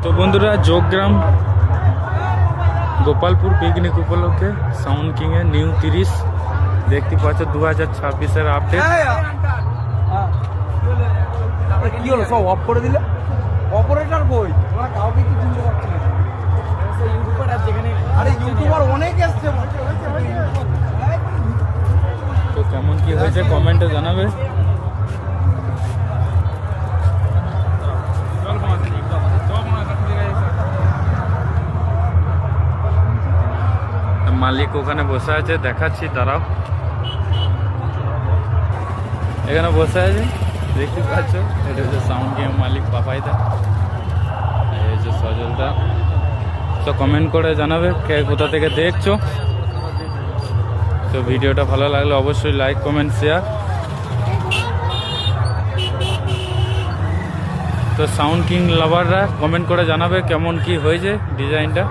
তো বন্ধুরা যোগগ্রাম গোপালপুর পিকনিক উপলক্ষে সাউন্ড কিং এর নিউ 30 দেখতে পাচ্ছ 2026-এর আপডেট। কি হলো সব অফ করে দিলে? অপারেটর কই? আমরা কাউকে কি চিনতে পারছি না। ইউটিউবার আছে যেখানে, আরে ইউটিউবার অনেক আসছে। তো কেমন কি হয়েছে কমেন্টে জানাবে। মালিক ওখানে বসে আছে, দেখাচ্ছি দাঁড়াও। এখানে বসে আছে দেখতে পাচ্ছ, এটা হচ্ছে সাউন্ড গেম মালিক পাপাইদা, এই হচ্ছে সজলদা। তো কমেন্ট করে জানাবে কে কোথা থেকে দেখছো। তো ভিডিওটা ভালো লাগলে অবশ্যই লাইক কমেন্ট শেয়ার। তো সাউন্ড কিং লাভাররা কমেন্ট করে জানাবে কেমন কি হয়েছে ডিজাইনটা।